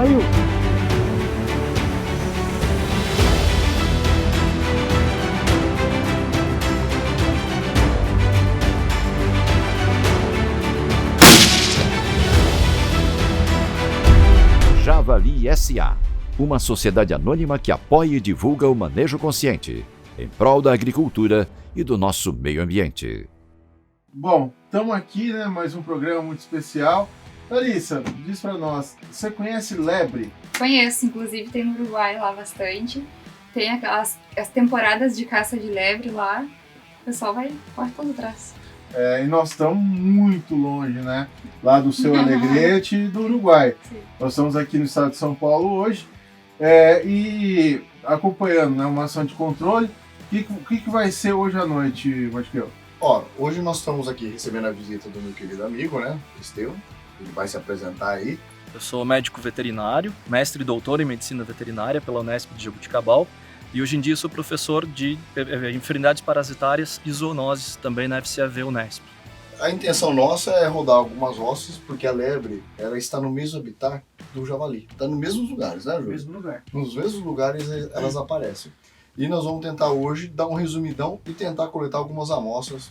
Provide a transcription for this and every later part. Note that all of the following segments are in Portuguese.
Saiu! Javali S.A., uma sociedade anônima que apoia e divulga o manejo consciente, em prol da agricultura e do nosso meio ambiente. Bom, estamos aqui, né? Mais um programa muito especial. Larissa, diz para nós, você conhece lebre? Conheço, inclusive tem no Uruguai lá bastante. Tem as temporadas de caça de lebre lá. O pessoal corre todo atrás. E nós estamos muito longe, né? Lá do seu Alegrete e do Uruguai. Sim. Nós estamos aqui no estado de São Paulo hoje e acompanhando, né, uma ação de controle. O que vai ser hoje à noite, Matqueu? Hoje nós estamos aqui recebendo a visita do meu querido amigo, né, Estevão. Ele vai se apresentar aí. Eu sou médico veterinário, mestre e doutor em medicina veterinária pela Unesp de Jabuticabal. E hoje em dia sou professor de enfermidades parasitárias e zoonoses também na FCAV Unesp. A intenção nossa é rodar algumas roças, porque a lebre ela está no mesmo habitat do javali. Está nos mesmos lugares, né, Júlio? No mesmo lugar. Nos mesmos lugares elas aparecem. E nós vamos tentar hoje dar um resumidão e tentar coletar algumas amostras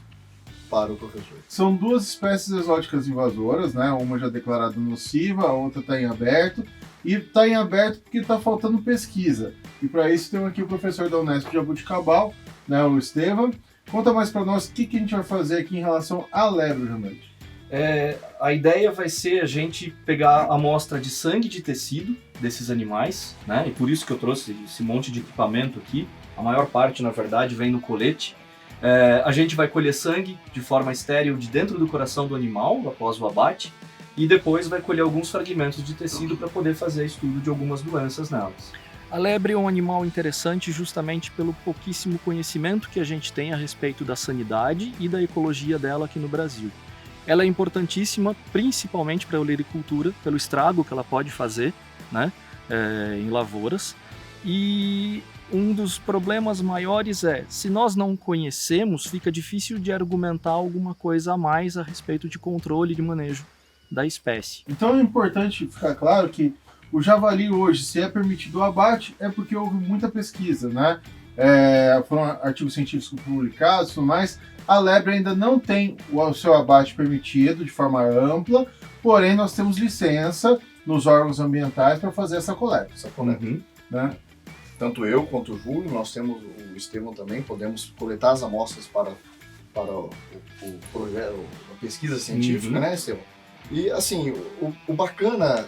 para o professor. São duas espécies exóticas invasoras, né? Uma já declarada nociva, a outra está em aberto. E está em aberto porque está faltando pesquisa. E para isso temos aqui o professor da Unesp de Jabuticabal, né, o Estevão. Conta mais para nós o que a gente vai fazer aqui em relação à lebre hoje à noite. A ideia vai ser a gente pegar a amostra de sangue de tecido desses animais, né? E por isso que eu trouxe esse monte de equipamento aqui. A maior parte, na verdade, vem no colete. A gente vai colher sangue de forma estéril de dentro do coração do animal após o abate. E depois vai colher alguns fragmentos de tecido para poder fazer estudo de algumas doenças nelas. A lebre é um animal interessante justamente pelo pouquíssimo conhecimento que a gente tem a respeito da sanidade e da ecologia dela aqui no Brasil. Ela é importantíssima principalmente para a olericultura, pelo estrago que ela pode fazer, né, em lavouras. E um dos problemas maiores se nós não conhecemos, fica difícil de argumentar alguma coisa a mais a respeito de controle e de manejo da espécie. Então é importante ficar claro que o javali hoje, se é permitido o abate, é porque houve muita pesquisa, né? Foram artigos científicos publicados e tudo mais. A lebre ainda não tem o seu abate permitido de forma ampla, porém nós temos licença nos órgãos ambientais para fazer essa coleta. Né? Tanto eu quanto o Júlio, nós temos o Estevão também, podemos coletar as amostras para o projeto, a pesquisa científica, né, Estevão? E assim, o bacana,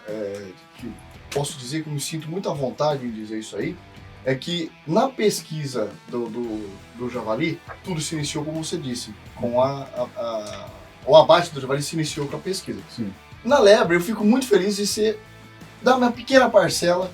que posso dizer que eu me sinto muito à vontade em dizer isso aí, é que na pesquisa do javali, tudo se iniciou, como você disse, com o abate do javali se iniciou com a pesquisa. Sim. Na lebre, eu fico muito feliz de dar uma pequena parcela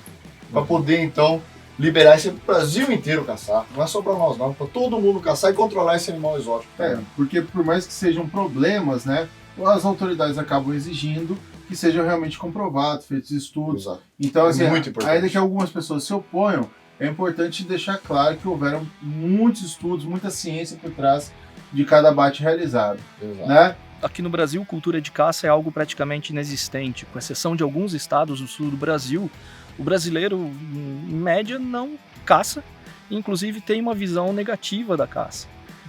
para poder, então, liberar esse Brasil inteiro caçar. Não é só para nós, não, para todo mundo caçar e controlar esse animal exótico. Porque por mais que sejam problemas, né, as autoridades acabam exigindo que sejam realmente comprovados, feitos estudos. Exato. Então, assim, muito importante. ainda que algumas pessoas se oponham, é importante deixar claro que houveram muitos estudos, muita ciência por trás de cada abate realizado. Exato. Né? Aqui no Brasil, cultura de caça é algo praticamente inexistente. Com exceção de alguns estados do sul do Brasil, o brasileiro, em média, não caça. Inclusive, tem uma visão negativa da caça.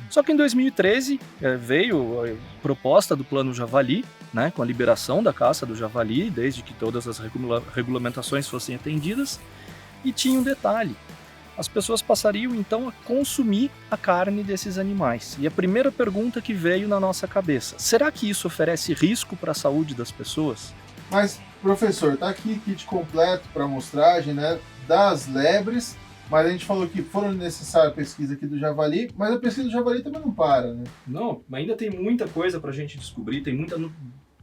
Só que em 2013 veio a proposta do Plano Javali, né, com a liberação da caça do javali, desde que todas as regulamentações fossem atendidas. E tinha um detalhe: as pessoas passariam então a consumir a carne desses animais. E a primeira pergunta que veio na nossa cabeça: será que isso oferece risco para a saúde das pessoas? Mas, professor, tá aqui kit completo para amostragem, né, das lebres, mas a gente falou que foram necessárias a pesquisa aqui do javali, mas a pesquisa do javali também não para, né? Não, ainda tem muita coisa para a gente descobrir, tem muita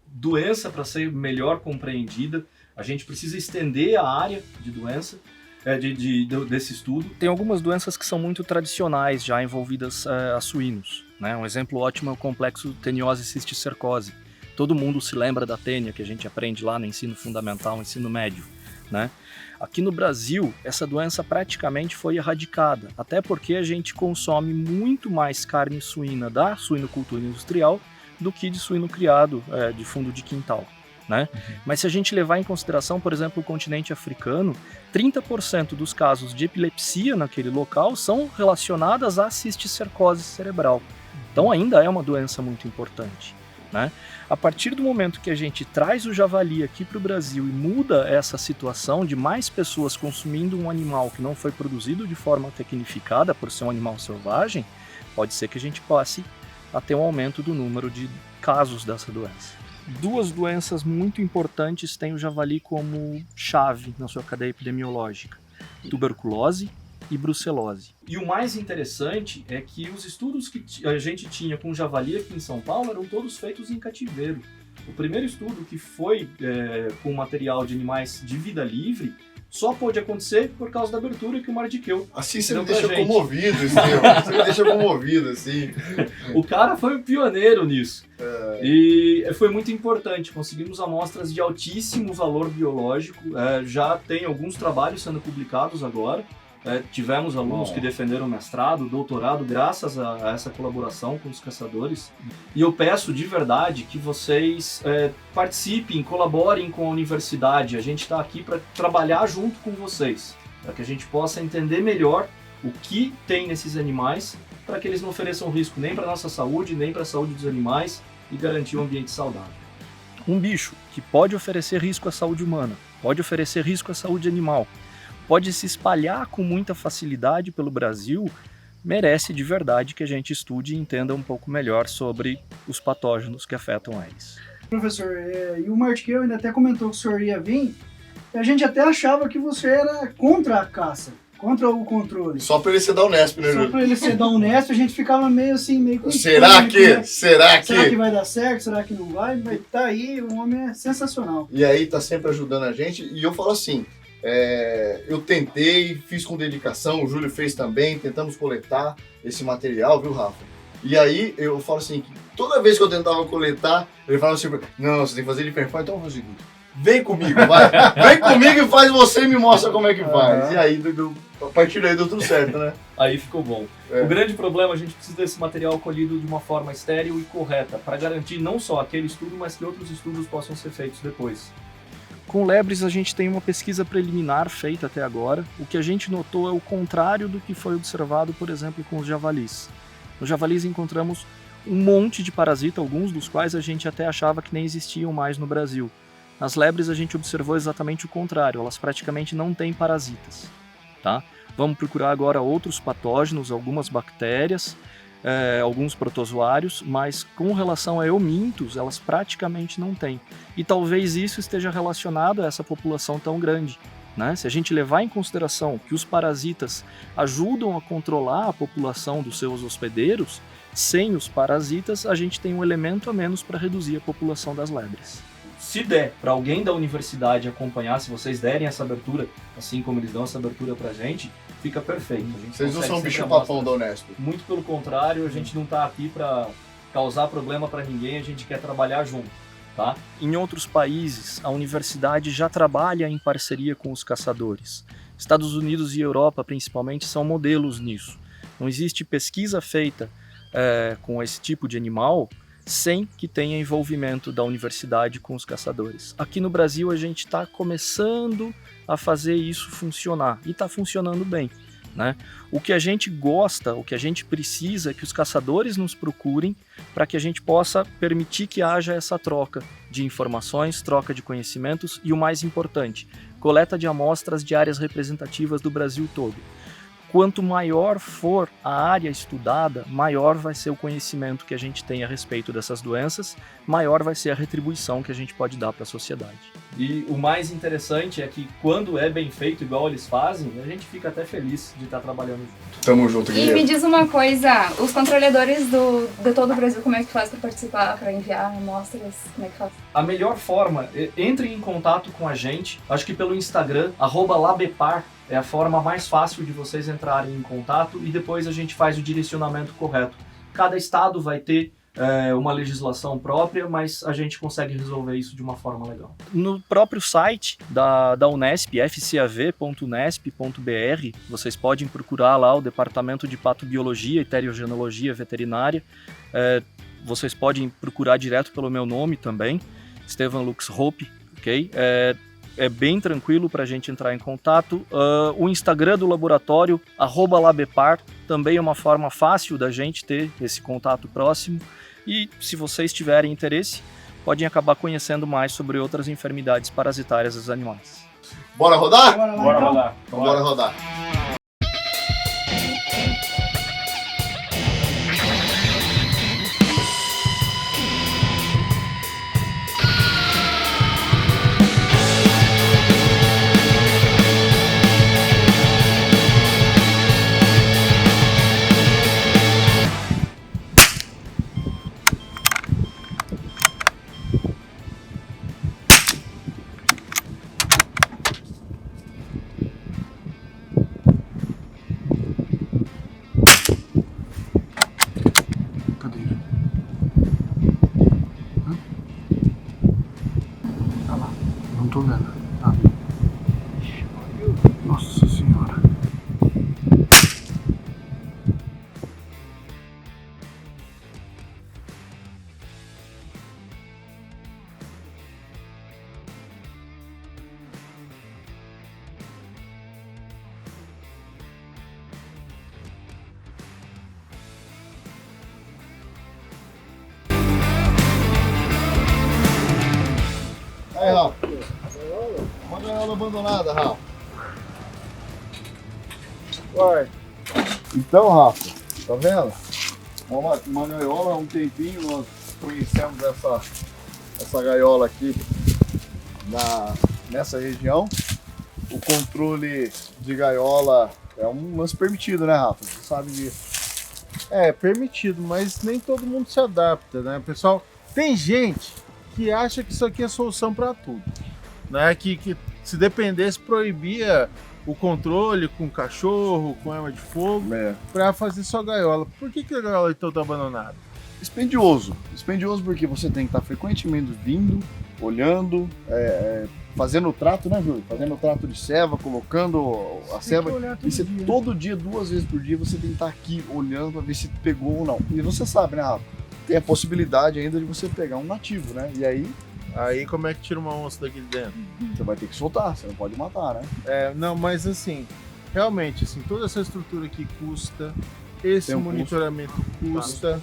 doença para ser melhor compreendida. A gente precisa estender a área de doença desse estudo. Tem algumas doenças que são muito tradicionais, já envolvidas a suínos, né? Um exemplo ótimo é o complexo teniose cisticercose. Todo mundo se lembra da tênia que a gente aprende lá no ensino fundamental, ensino médio, né? Aqui no Brasil, essa doença praticamente foi erradicada, até porque a gente consome muito mais carne suína da suinocultura industrial do que de suíno criado de fundo de quintal. né? Mas se a gente levar em consideração, por exemplo, o continente africano, 30% dos casos de epilepsia naquele local são relacionadas à cisticercose cerebral. Então ainda é uma doença muito importante, né? A partir do momento que a gente traz o javali aqui para o Brasil e muda essa situação de mais pessoas consumindo um animal que não foi produzido de forma tecnificada por ser um animal selvagem, pode ser que a gente passe a ter um aumento do número de casos dessa doença. 2 doenças muito importantes têm o javali como chave na sua cadeia epidemiológica: tuberculose e brucelose. E o mais interessante é que os estudos que a gente tinha com o javali aqui em São Paulo eram todos feitos em cativeiro. O primeiro estudo, que foi com material de animais de vida livre, só pôde acontecer por causa da abertura que o Mardiqueu assim você deu me pra deixa gente. comovido, Estevão. Você me deixa comovido, assim. O cara foi o pioneiro nisso. E foi muito importante. Conseguimos amostras de altíssimo valor biológico. Já tem alguns trabalhos sendo publicados agora. Tivemos alunos que defenderam mestrado, doutorado, graças a essa colaboração com os caçadores. E eu peço de verdade que vocês participem, colaborem com a universidade. A gente está aqui para trabalhar junto com vocês, para que a gente possa entender melhor o que tem nesses animais, para que eles não ofereçam risco nem para a nossa saúde, nem para a saúde dos animais, e garantir um ambiente saudável. Um bicho que pode oferecer risco à saúde humana, pode oferecer risco à saúde animal, pode se espalhar com muita facilidade pelo Brasil, merece de verdade que a gente estude e entenda um pouco melhor sobre os patógenos que afetam eles. Professor, e o Mardiqueu ainda até comentou que o senhor ia vir, e a gente até achava que você era contra a caça, contra o controle. Só pra ele ser da Unesp, né, Só pra ele ser da Unesp, a gente ficava meio assim, meio com Será que? Será que vai dar certo? Será que não vai? Mas tá aí, o homem é sensacional. E aí tá sempre ajudando a gente, e eu falo assim, eu tentei, fiz com dedicação, o Júlio fez também, tentamos coletar esse material, viu, Rafa? E aí eu falo assim, que toda vez que eu tentava coletar, ele falava assim, não, você tem que fazer de perfil, então eu vou fazer seguinte, vem comigo, vai, vem comigo e faz você e me mostra como é que faz. E aí, a partir daí deu tudo certo, né? Aí ficou bom. O grande problema, a gente precisa desse material colhido de uma forma estéril e correta, para garantir não só aquele estudo, mas que outros estudos possam ser feitos depois. Com lebres, a gente tem uma pesquisa preliminar feita até agora. O que a gente notou é o contrário do que foi observado, por exemplo, com os javalis. Nos javalis encontramos um monte de parasita, alguns dos quais a gente até achava que nem existiam mais no Brasil. Nas lebres a gente observou exatamente o contrário, elas praticamente não têm parasitas. Tá? Vamos procurar agora outros patógenos, algumas bactérias, alguns protozoários, mas com relação a eumintos, elas praticamente não têm. E talvez isso esteja relacionado a essa população tão grande, né? Se a gente levar em consideração que os parasitas ajudam a controlar a população dos seus hospedeiros, sem os parasitas a gente tem um elemento a menos para reduzir a população das lebres. Se der para alguém da universidade acompanhar, se vocês derem essa abertura, assim como eles dão essa abertura pra gente, fica perfeito. Vocês não são bicho-papão da Unesp. Muito pelo contrário, a gente não está aqui para causar problema para ninguém, a gente quer trabalhar junto. Tá? Em outros países, a universidade já trabalha em parceria com os caçadores. Estados Unidos e Europa, principalmente, são modelos nisso. Não existe pesquisa feita com esse tipo de animal sem que tenha envolvimento da universidade com os caçadores. Aqui no Brasil, a gente está começando a fazer isso funcionar, e está funcionando bem. Né? O que a gente gosta, o que a gente precisa é que os caçadores nos procurem para que a gente possa permitir que haja essa troca de informações, troca de conhecimentos e, o mais importante, coleta de amostras de áreas representativas do Brasil todo. Quanto maior for a área estudada, maior vai ser o conhecimento que a gente tem a respeito dessas doenças, maior vai ser a retribuição que a gente pode dar para a sociedade. E o mais interessante é que quando é bem feito, igual eles fazem, a gente fica até feliz de estar trabalhando junto. Tamo junto, Guilherme. E me diz uma coisa, os controladores de todo o Brasil, como é que faz para participar, para enviar amostras, como é que faz? A melhor forma, entre em contato com a gente, acho que pelo Instagram, @labepar, é a forma mais fácil de vocês entrarem em contato e depois a gente faz o direcionamento correto. Cada estado vai ter uma legislação própria, mas a gente consegue resolver isso de uma forma legal. No próprio site da Unesp, fcav.unesp.br, vocês podem procurar lá o Departamento de Patobiologia e Terigenologia Veterinária. Vocês podem procurar direto pelo meu nome também. Estevan Lux Hope, ok? É bem tranquilo para a gente entrar em contato. O Instagram do laboratório, @labepar, também é uma forma fácil da gente ter esse contato próximo. E se vocês tiverem interesse, podem acabar conhecendo mais sobre outras enfermidades parasitárias dos animais. Bora rodar? Bora lá, Bora então. rodar. Então bora rodar. Cadeira. Tá lá. Não tô vendo. Tá. Nossa senhora. Aí, Rafa. Uma gaiola abandonada, Rafa. Vai. Então, Rafa, tá vendo? Uma gaiola, há um tempinho nós conhecemos essa gaiola aqui nessa região. O controle de gaiola é um lance permitido, né, Rafa? Você sabe disso. É, permitido, mas nem todo mundo se adapta, né? Pessoal, tem gente que acha que isso aqui é solução para tudo, né? Que se dependesse, proibia o controle com cachorro, com arma de fogo, para fazer só gaiola. Por que a gaiola então tá abandonada? Dispendioso. Dispendioso porque você tem que estar frequentemente vindo, olhando, fazendo o trato, né, Júlio? Fazendo o trato de ceva, colocando a ceva. E você, todo dia, 2 vezes por dia, você tem que estar aqui olhando para ver se pegou ou não. E você sabe, né, Rafa? Tem a possibilidade ainda de você pegar um nativo, né? E aí como é que tira uma onça daqui de dentro? você vai ter que soltar, você não pode matar, né? Não, mas assim, realmente, assim, toda essa estrutura aqui custa, esse Tem um monitoramento custa.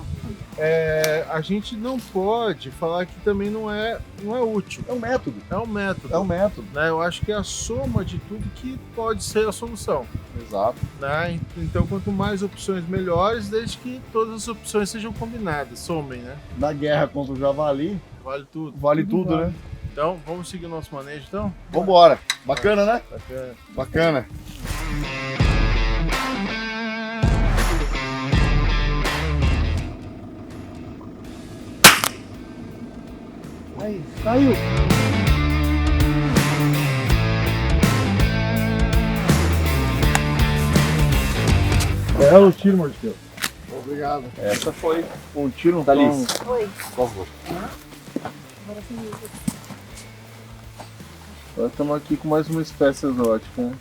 A gente não pode falar que também não é útil. É um método. É um método. É um método. Né? Eu acho que é a soma de tudo que pode ser a solução. Exato. Né? Então, quanto mais opções, melhores, desde que todas as opções sejam combinadas, somem, né? Na guerra contra o javali, Vale tudo. vale tudo, né? Então, vamos seguir o nosso manejo, então? Vambora. Bacana, né? Bacana. Bacana. Aí, caiu. Belo tiro, Martins. Obrigado. Essa foi Um tiro, Thalys. Oi. Por favor. Agora sim. Nós estamos aqui com mais uma espécie exótica, né?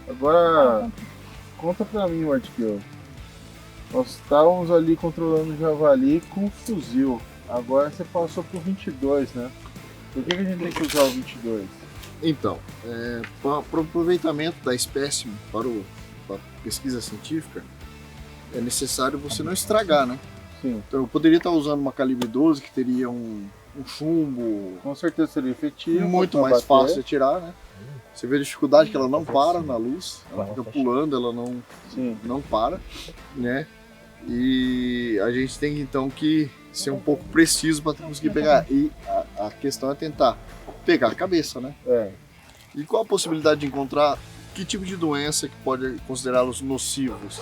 Agora, conta pra mim, Martins. Nós estávamos ali controlando o javali com fuzil. Agora você passou pro 22, né? Por que a gente tem que usar o 22? Então, para o aproveitamento da espécime para a pesquisa científica, é necessário você não estragar, né? Sim. Então eu poderia estar usando uma calibre 12 que teria um chumbo Com certeza seria efetivo. muito pra mais bater. fácil de atirar, né? Você vê a dificuldade que ela não para na luz, ela fica pulando, ela Sim. não para, né? E a gente tem então que ser um pouco preciso para conseguir pegar. E a questão é tentar pegar a cabeça, né? E qual a possibilidade de encontrar que tipo de doença que pode considerá-los nocivos?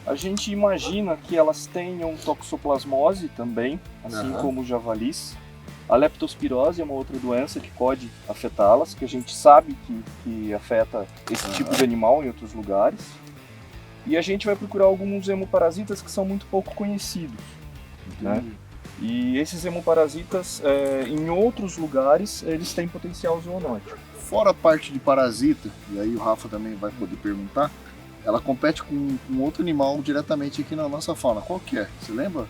A gente imagina que elas tenham toxoplasmose também, assim Aham. como os javalis. A leptospirose é uma outra doença que pode afetá-las, que a gente sabe que afeta esse tipo de animal em outros lugares. E a gente vai procurar alguns hemoparasitas que são muito pouco conhecidos, né? E esses hemoparasitas, em outros lugares, eles têm potencial zoonótico. Fora a parte de parasita, e aí o Rafa também vai poder perguntar, ela compete com outro animal diretamente aqui na nossa fauna. Qual que é? Você lembra?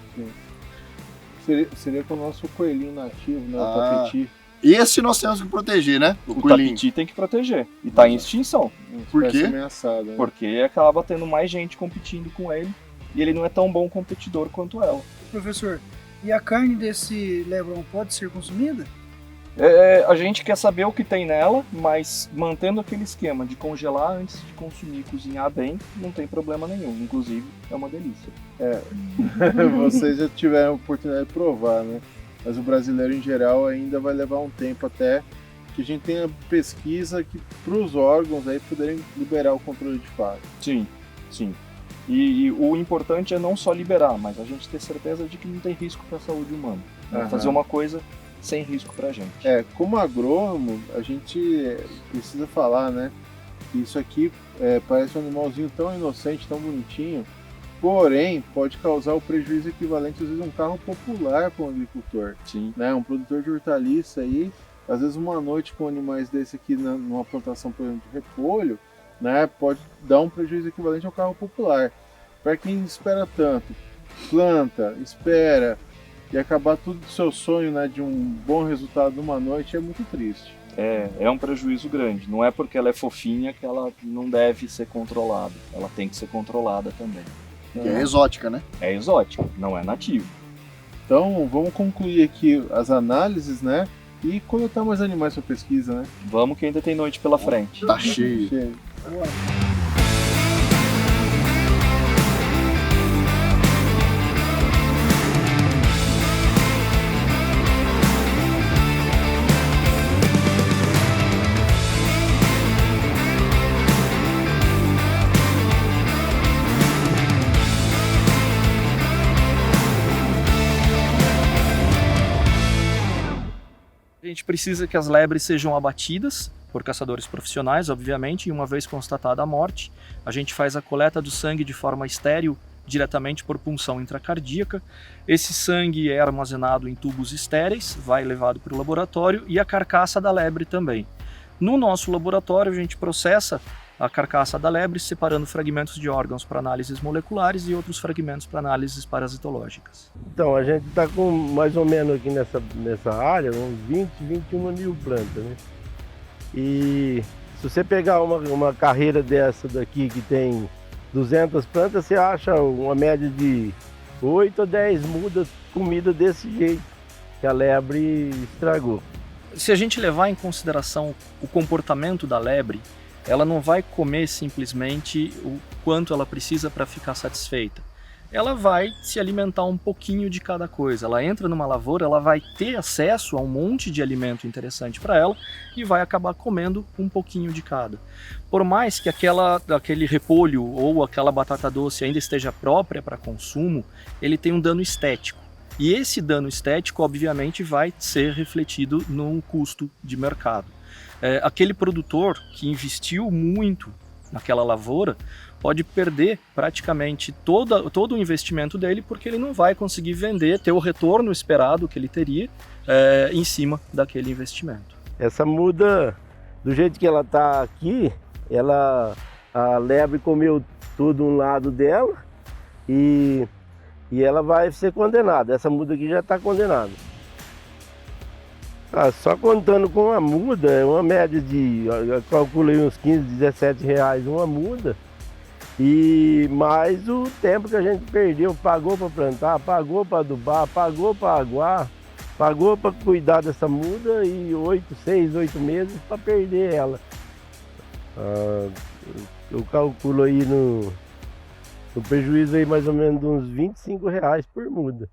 Seria com o nosso coelhinho nativo, né? O Ah. tapiti. Esse nós temos que proteger, né? O coelhinho. tapiti tem que proteger. E tá em extinção. Uma Por espécie quê? ameaçada, né? Porque acaba tendo mais gente competindo com ele. E ele não é tão bom competidor quanto ela. Professor, e a carne desse lebrão pode ser consumida? A gente quer saber o que tem nela, mas mantendo aquele esquema de congelar antes de consumir e cozinhar bem, não tem problema nenhum. Inclusive, é uma delícia. Vocês já tiveram a oportunidade de provar, né? Mas o brasileiro em geral ainda vai levar um tempo até que a gente tenha pesquisa para os órgãos aí poderem liberar o controle de fato. Sim, sim. E o importante é não só liberar, mas a gente ter certeza de que não tem risco para a saúde humana. Né? Aham. Fazer uma coisa sem risco para a gente. Como agrônomo, a gente precisa falar, né? Que isso aqui parece um animalzinho tão inocente, tão bonitinho, porém pode causar o prejuízo equivalente às vezes a um carro popular para um agricultor, Sim. né? Um produtor de hortaliça aí, às vezes uma noite com animais desse aqui numa plantação, por exemplo, de repolho, né? Pode dar um prejuízo equivalente ao carro popular. Para quem espera tanto, planta, espera e acabar tudo do seu sonho, né, de um bom resultado numa noite, é muito triste. É um prejuízo grande. Não é porque ela é fofinha que ela não deve ser controlada. Ela tem que ser controlada também. Que é exótica, né? É exótica, não é nativa. Então, vamos concluir aqui as análises, né? E coletar mais animais para pesquisa, né? Vamos que ainda tem noite pela frente. Tá cheio. Chega. A gente precisa que as lebres sejam abatidas por caçadores profissionais, obviamente, e uma vez constatada a morte, a gente faz a coleta do sangue de forma estéril, diretamente por punção intracardíaca. Esse sangue é armazenado em tubos estéreis, vai levado para o laboratório, e a carcaça da lebre também. No nosso laboratório, a gente processa a carcaça da lebre, separando fragmentos de órgãos para análises moleculares e outros fragmentos para análises parasitológicas. Então, a gente está com mais ou menos aqui nessa área, uns 20, 21 mil plantas, né? E se você pegar uma carreira dessa daqui que tem 200 plantas, você acha uma média de 8 a 10 mudas comida desse jeito que a lebre estragou. Se a gente levar em consideração o comportamento da lebre, ela não vai comer simplesmente o quanto ela precisa para ficar satisfeita. Ela vai se alimentar um pouquinho de cada coisa. Ela entra numa lavoura, ela vai ter acesso a um monte de alimento interessante para ela e vai acabar comendo um pouquinho de cada. Por mais que aquele repolho ou aquela batata doce ainda esteja própria para consumo, ele tem um dano estético. E esse dano estético, obviamente, vai ser refletido no custo de mercado. Aquele produtor que investiu muito naquela lavoura pode perder praticamente todo o investimento dele, porque ele não vai conseguir vender, ter o retorno esperado que ele teria em cima daquele investimento. Essa muda, do jeito que ela está aqui, a lebre comeu tudo um lado dela e ela vai ser condenada. Essa muda aqui já está condenada. Só contando com a muda, é uma média de, eu calculei uns 15, 17 reais uma muda. E mais o tempo que a gente perdeu, pagou para plantar, pagou para adubar, pagou para aguar, pagou para cuidar dessa muda e 6, 8 meses para perder ela. Eu calculo aí no prejuízo aí mais ou menos de uns 25 reais por muda.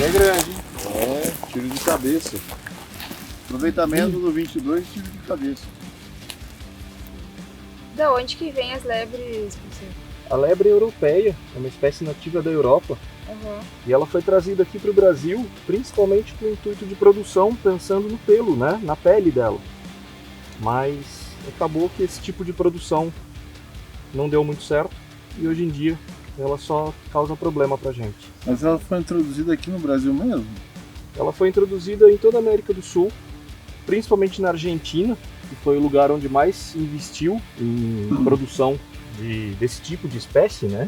É grande, hein? Tiro de cabeça. Aproveitamento do 22, tiro de cabeça. Da onde que vem as lebres, professor? A lebre europeia é uma espécie nativa da Europa. Uhum. E ela foi trazida aqui para o Brasil, principalmente com o intuito de produção, pensando no pelo, né? Na pele dela. Mas acabou que esse tipo de produção não deu muito certo e hoje em dia ela só causa problema pra gente. Mas ela foi introduzida aqui no Brasil mesmo? Ela foi introduzida em toda a América do Sul, principalmente na Argentina, que foi o lugar onde mais investiu em produção desse tipo de espécie, né?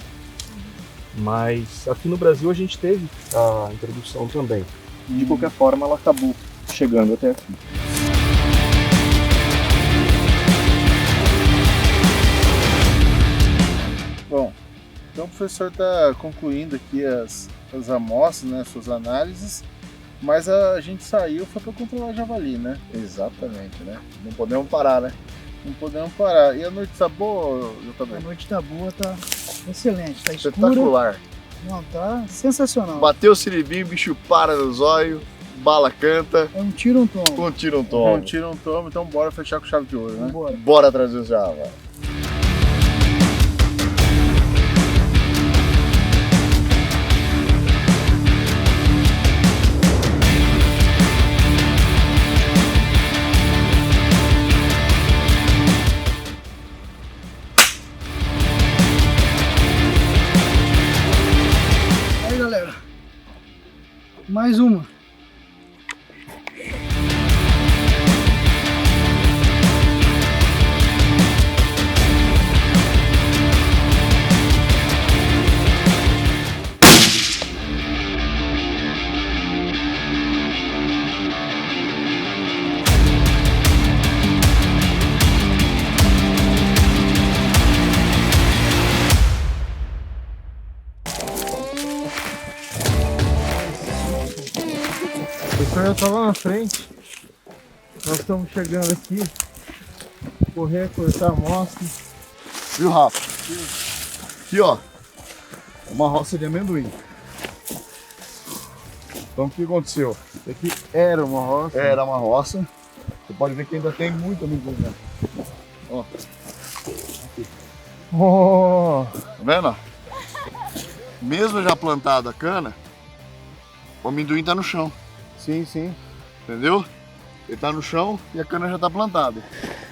Mas aqui no Brasil a gente teve a introdução também. De qualquer forma, ela acabou chegando até aqui. Bom, então o professor está concluindo aqui as amostras, né, suas análises, mas a gente saiu foi para controlar javali, né? Exatamente, né? Não podemos parar, né? Não podemos parar. E a noite tá boa, JB? A noite tá boa, tá excelente, tá escura. Espetacular. Não, tá sensacional. Bateu o siribim, bicho para nos olhos, bala canta, É um tiro, um tombo. um tiro um Um tome. tiro, um tomo, então bora fechar com chave de ouro, né? Bora. Bora trazer o Java. Aí, galera. Mais uma. O professor já tá lá na frente. Nós estamos chegando aqui. Correr, cortar a amostra. Viu, Rafa? Aqui, ó. Uma roça de amendoim. Então, o que aconteceu? Isso aqui era uma roça. Era uma roça. Você pode ver que ainda tem muito amendoim, né? Ó, Oh, tá vendo? Mesmo já plantada a cana, o amendoim tá no chão, sim, sim. entendeu? Ele tá no chão e a cana já tá plantada.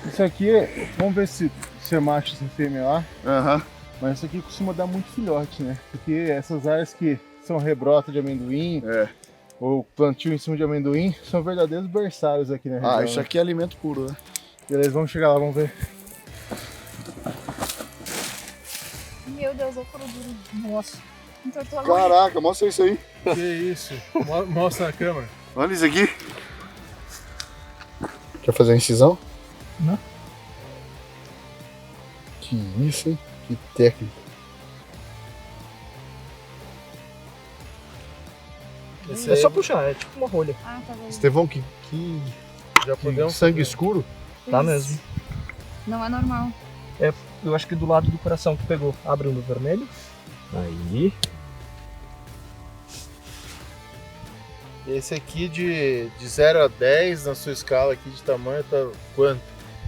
Isso aqui, vamos ver se é macho, se é fêmea lá. Aham. Mas isso aqui costuma dar muito filhote, né? Porque essas áreas que são rebrota de amendoim, É. ou plantio em cima de amendoim, são verdadeiros berçários aqui na região. Ah, isso né? aqui é alimento puro, né? Beleza, vamos chegar lá, vamos ver. Meu Deus, eu furo duro. Nossa. Entortou a mão. Caraca, mostra isso aí. Que isso? Mostra na câmera. Olha isso aqui. Quer fazer a incisão? Não. Que isso, hein? Que técnica. É só puxar, é tipo uma rolha. Ah, tá vendo. Estevão, que Já podemos sangue escuro? Tá mesmo. Não é normal. Eu acho que do lado do coração que pegou. Abre um do vermelho. Aí. Esse aqui de 0 a 10 na sua escala aqui de tamanho tá quanto?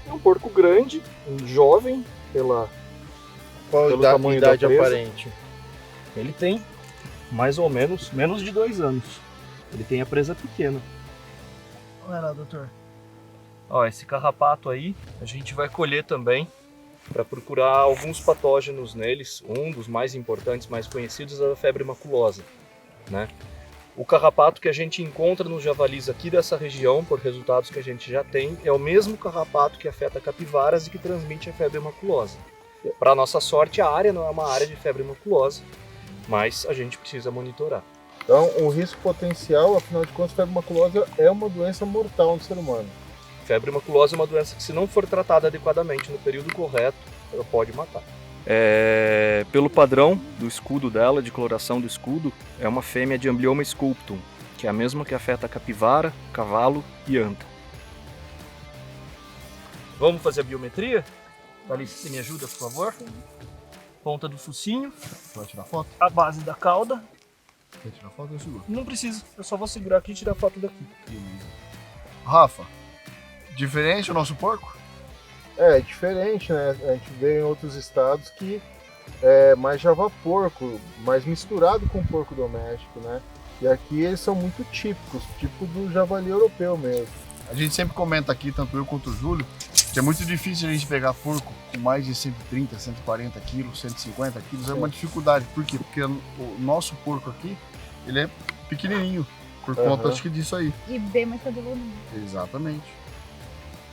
É um porco grande, um jovem, Qual Pelo idade, tamanho da idade presa. aparente? ele tem mais ou menos de 2 anos. Ele tem a presa pequena. Vai lá, doutor. Ó, esse carrapato aí, a gente vai colher também para procurar alguns patógenos neles. Um dos mais importantes, mais conhecidos é a febre maculosa, né? O carrapato que a gente encontra nos javalis aqui dessa região, por resultados que a gente já tem, é o mesmo carrapato que afeta capivaras e que transmite a febre maculosa. Para nossa sorte, a área não é uma área de febre maculosa, mas a gente precisa monitorar. Então, o risco potencial, afinal de contas, febre maculosa é uma doença mortal no ser humano. Febre maculosa é uma doença que, se não for tratada adequadamente no período correto, ela pode matar. Pelo padrão do escudo dela, de coloração do escudo, é uma fêmea de Amblyomma sculptum, que é a mesma que afeta a capivara, cavalo e anta. Vamos fazer a biometria? Alice, você me ajuda, por favor? Ponta do focinho, Vai tirar foto? a base da cauda. Quer tirar foto ou seguro? Não precisa, eu só vou segurar aqui e tirar a foto daqui. Rafa, diferente o nosso porco? É diferente, né? A gente vê em outros estados que é mais java-porco, mais misturado com porco doméstico, né? E aqui eles são muito típicos, tipo do javali europeu mesmo. A gente sempre comenta aqui, tanto eu quanto o Júlio, que é muito difícil a gente pegar porco com mais de 130, 140 quilos, 150 quilos, é uma dificuldade. Por quê? Porque o nosso porco aqui, ele é pequenininho, por conta, acho que disso aí. E bem mais volume. Exatamente.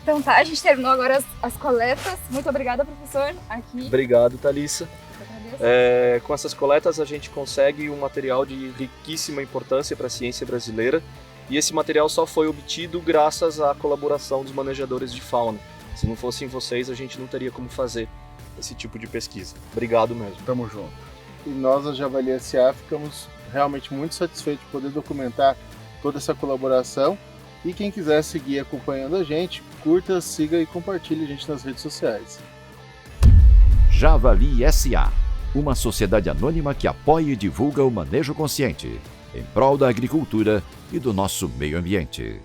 Então tá, a gente terminou agora as coletas. Muito obrigada, professor. Aqui. Obrigado, Thalissa. Eu agradeço. Com essas coletas a gente consegue um material de riquíssima importância para a ciência brasileira, e esse material só foi obtido graças à colaboração dos manejadores de fauna. Se não fossem vocês, a gente não teria como fazer esse tipo de pesquisa. Obrigado mesmo. Tamo junto. E nós, a Javali SA, ficamos realmente muito satisfeitos de poder documentar toda essa colaboração. E quem quiser seguir acompanhando a gente, curta, siga e compartilhe a gente nas redes sociais. Javali SA, uma sociedade anônima que apoia e divulga o manejo consciente, em prol da agricultura e do nosso meio ambiente.